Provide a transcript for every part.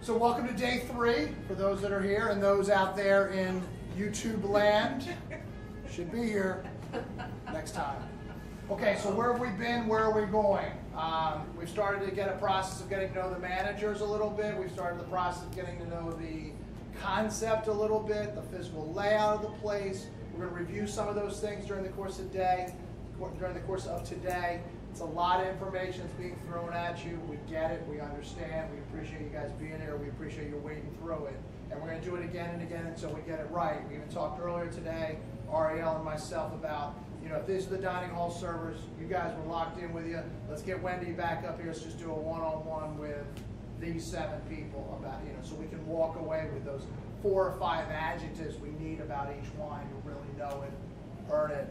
So welcome to day 3 for those that are here and those out there in YouTube land. Should be here next time. Okay, so where have we been? Where are we going? We've started to get a process of getting to know the managers a little bit. We've started the process of getting to know the concept a little bit, the physical layout of the place. We're going to review some of those things during the course of today. It's a lot of information that's being thrown at you. We get it. We understand. We appreciate you guys being here. We appreciate you wading through it. And we're going to do it again and again until we get it right. We even talked earlier today, Ariel and myself, about, if these are the dining hall servers, you guys were locked in with you. Let's get Wendy back up here. Let's just do a one-on-one with these 7 people about, so we can walk away with those 4 or 5 adjectives we need about each wine to really know it, earn it,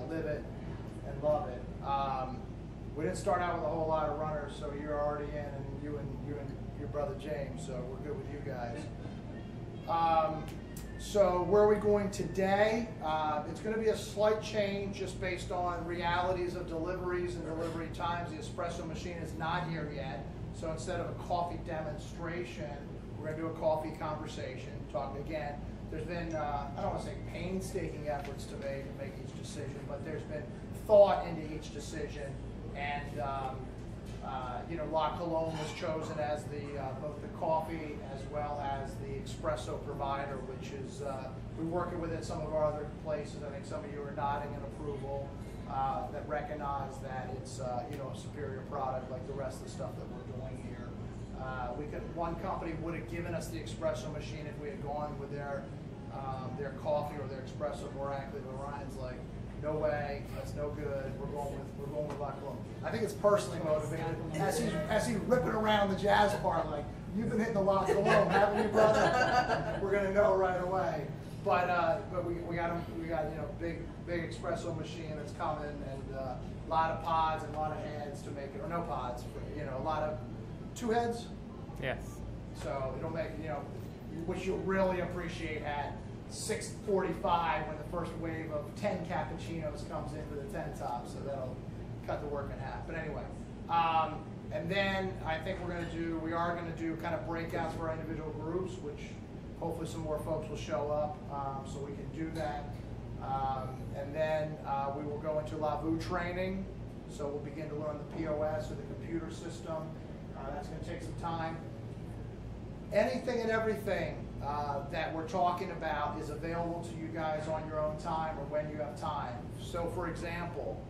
live it, and love it. We didn't start out with a whole lot of runners, so you're already in, and you and your brother James, so we're good with you guys. So where are we going today? It's going to be a slight change just based on realities of deliveries and delivery times. The espresso machine is not here yet, so instead of a coffee demonstration, we're going to do a coffee conversation. Talk again. There's been, I don't want to say painstaking efforts to make each decision, but there's been thought into each decision, and La Colombe was chosen as both the coffee as well as the espresso provider, which is we're working with it. Some of our other places, I think some of you are nodding in approval, that recognize that it's a superior product like the rest of the stuff that we're doing here. One company would have given us the espresso machine if we had gone with their coffee or their espresso more actively, but Ryan's like, no way, that's no good. We're going with La Colombe. I think it's personally motivated. As he's ripping around the jazz part, like, you've been hitting the La Colombe, haven't you, brother? We're gonna know right away. But we got big espresso machine that's coming, and a lot of pods and a lot of heads to make it, or no pods, a lot of 2 heads. Yes. So it'll make which you'll really appreciate at 6:45 when the first wave of 10 cappuccinos comes into the 10 top, so that'll cut the work in half. But anyway, and then I think we are going to do kind of breakouts for our individual groups, which hopefully some more folks will show up, so we can do that. And then we will go into LaVu training, so we'll begin to learn the POS or the computer system. That's going to take some time. Anything and everything that we're talking about is available to you guys on your own time or when you have time. So for example,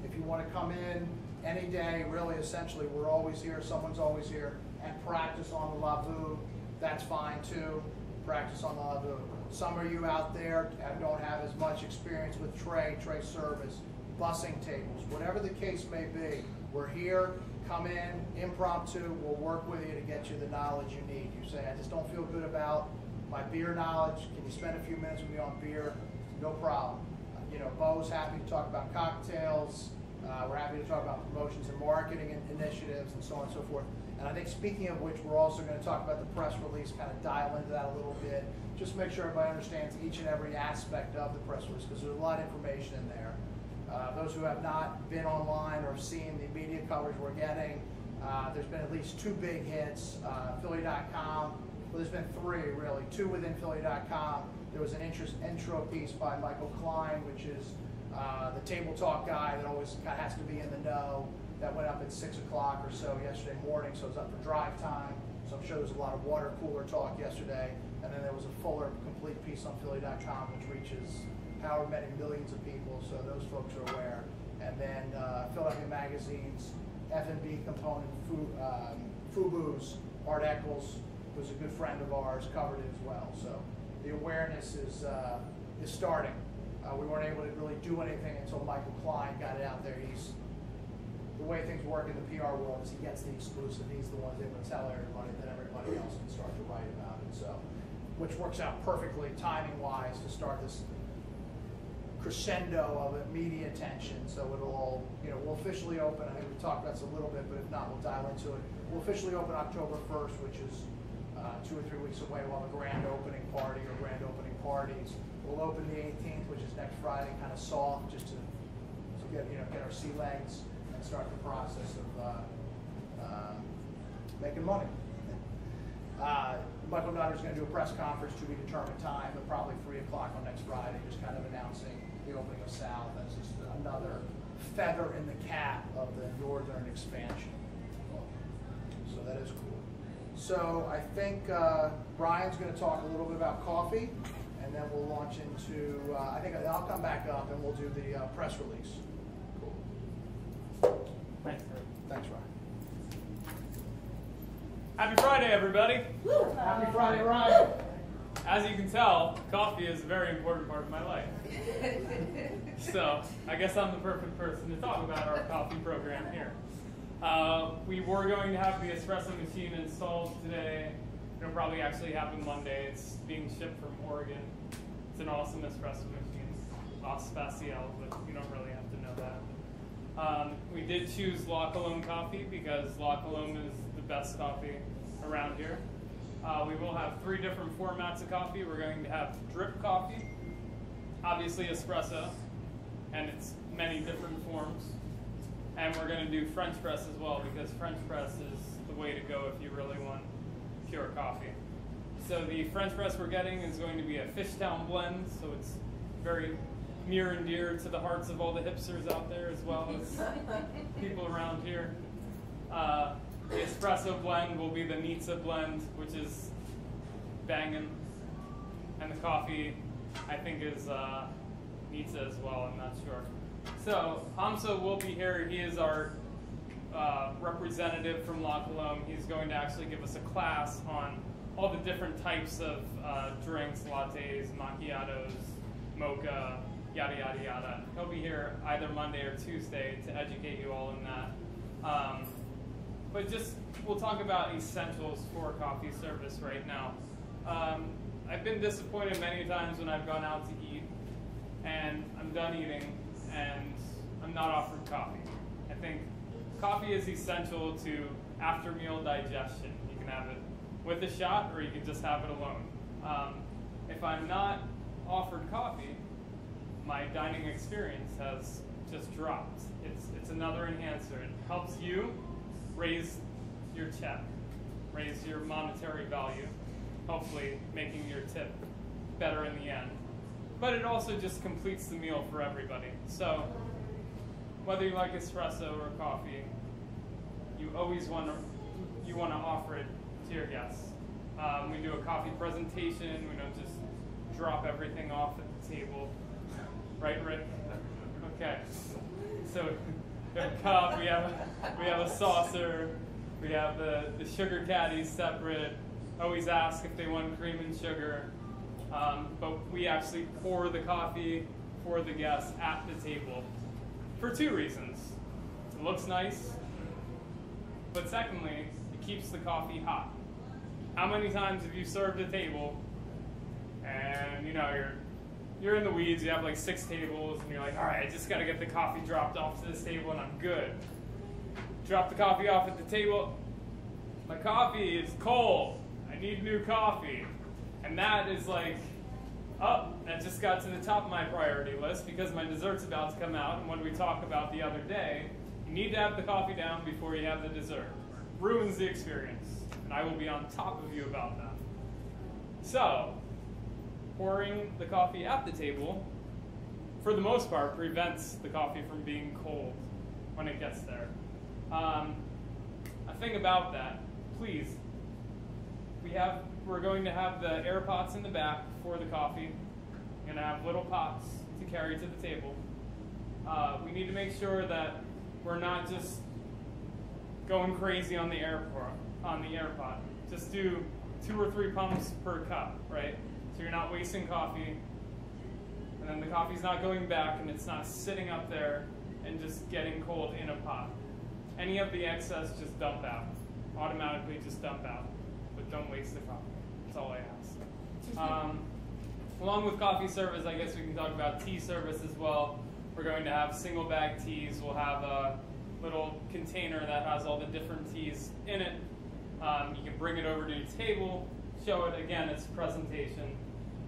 if you want to come in any day, really essentially we're always here, someone's always here, and practice on the LaVu, that's fine too. Practice on the LaVu. Some of you out there don't have as much experience with tray service, bussing tables, whatever the case may be. We're here. Come in, impromptu, we'll work with you to get you the knowledge you need. You say, I just don't feel good about my beer knowledge. Can you spend a few minutes with me on beer? No problem. Bo's happy to talk about cocktails. We're happy to talk about promotions and marketing initiatives and so on and so forth. And I think speaking of which, we're also going to talk about the press release, kind of dial into that a little bit. Just make sure everybody understands each and every aspect of the press release, because there's a lot of information in there. Those who have not been online or seen the media coverage we're getting, there's been at least 2 big hits. Philly.com, well, there's been 3 really, 2 within Philly.com. There was an intro piece by Michael Klein, which is the table talk guy that always kind of has to be in the know. That went up at 6 o'clock or so yesterday morning, so it's up for drive time. So I'm sure there was a lot of water cooler talk yesterday. And then there was a fuller, complete piece on Philly.com, which reaches however many millions of people, so those folks are aware. And then Philadelphia Magazine's F&B component, FUBU's, Art Eccles, who's a good friend of ours, covered it as well. So the awareness is starting. We weren't able to really do anything until Michael Klein got it out there. The way things work in the PR world is he gets the exclusive. He's the one able to tell everybody, that everybody else can start to write about it. So, which works out perfectly timing-wise to start this crescendo of media attention. So it'll all, we'll officially open, I think we've talked about this a little bit, but if not, we'll dial into it. We'll officially open October 1st, which is 2 or 3 weeks away. We'll have a grand opening party or grand opening parties. We'll open the 18th, which is next Friday, kind of soft, just to get our sea legs and start the process of making money. Michael Nutter's going to do a press conference to be determined time, but probably 3 o'clock on next Friday, just kind of announcing the opening of South as just another feather in the cap of the northern expansion. So that is cool. So I think Brian's going to talk a little bit about coffee, and then we'll launch into, I think I'll come back up and we'll do the press release. Cool. Thanks, Thanks, Ryan. Happy Friday, everybody. Woo! Happy Friday, Ryan. As you can tell, coffee is a very important part of my life. So I guess I'm the perfect person to talk about our coffee program here. We were going to have the espresso machine installed today. It'll probably actually happen Monday. It's being shipped from Oregon. It's an awesome espresso machine. La Spatiale, but you don't really have to know that. We did choose La Colombe coffee because La Colombe is the best coffee around here. We will have 3 different formats of coffee. We're going to have drip coffee, obviously espresso, and it's many different forms. And we're going to do French press as well, because French press is the way to go if you really want pure coffee. So the French press we're getting is going to be a Fishtown blend, so it's very near and dear to the hearts of all the hipsters out there as well as people around here. The espresso blend will be the Nizza blend, which is banging. And the coffee, I think, is Nizza as well, I'm not sure. So Hamza will be here. He is our representative from La Colombe. He's going to actually give us a class on all the different types of drinks, lattes, macchiatos, mocha, yada, yada, yada. He'll be here either Monday or Tuesday to educate you all in that. But we'll talk about essentials for coffee service right now. I've been disappointed many times when I've gone out to eat and I'm done eating and I'm not offered coffee. I think coffee is essential to after meal digestion. You can have it with a shot or you can just have it alone. If I'm not offered coffee, my dining experience has just dropped. It's another enhancer. It helps you raise your check, raise your monetary value, hopefully making your tip better in the end. But it also just completes the meal for everybody. So whether you like espresso or coffee, you always want to offer it to your guests. We do a coffee presentation. We don't just drop everything off at the table. Right, Rick? Okay. So we have a cup, we have a saucer, we have the sugar caddies separate. Always ask if they want cream and sugar. But we actually pour the coffee for the guests at the table for 2 reasons. It looks nice, but secondly, it keeps the coffee hot. How many times have you served a table and you're in the weeds, you have like 6 tables, and you're like, all right, I just got to get the coffee dropped off to this table and I'm good. Drop the coffee off at the table. My coffee is cold. I need new coffee. And that is like, oh, that just got to the top of my priority list because my dessert's about to come out. And when we talk about the other day, you need to have the coffee down before you have the dessert. Ruins the experience. And I will be on top of you about that. So, pouring the coffee at the table, for the most part, prevents the coffee from being cold when it gets there. A thing about that, please, we're going to have the air pots in the back for the coffee. We're going to have little pots to carry to the table. We need to make sure that we're not just going crazy on the air pot. Just do 2 or 3 pumps per cup, right? So you're not wasting coffee, and then the coffee's not going back, and it's not sitting up there and just getting cold in a pot. Any of the excess, just dump out. Automatically just dump out, but don't waste the coffee. That's all I ask. Along with coffee service, I guess we can talk about tea service as well. We're going to have single bag teas. We'll have a little container that has all the different teas in it. You can bring it over to your table, show it. Again, it's a presentation.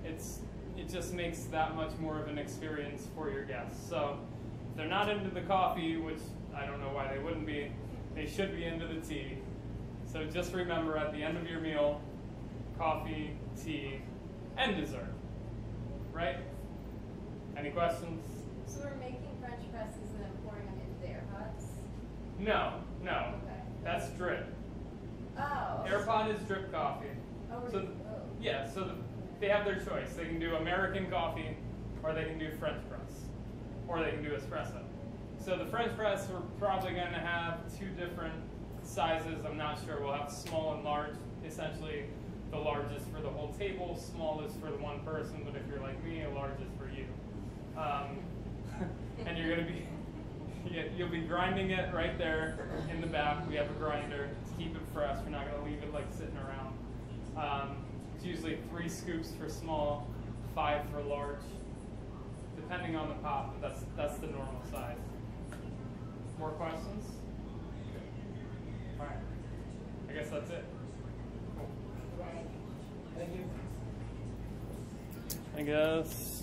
It just makes that much more of an experience for your guests. So if they're not into the coffee, which I don't know why they wouldn't be, they should be into the tea. So just remember, at the end of your meal, coffee, tea, and dessert. Right? Any questions? So we're making French presses and then pouring them into the AirPods? No, no. Okay. That's drip. Oh. AirPod is drip coffee. Oh, So, yeah, so they have their choice. They can do American coffee, or they can do French press, or they can do espresso. So the French press, we're probably going to have two different sizes. I'm not sure. We'll have small and large. Essentially, the large is for the whole table, small is for the one person, but if you're like me, a large is for you. And you're going to be, you'll be grinding it right there in the back. We have a grinder to keep it fresh. We're not going to leave it like sitting around. It's usually 3 scoops for small, 5 for large, depending on the pot, but that's the normal size. More questions? All right. I guess that's it. Cool. Thank you. I guess.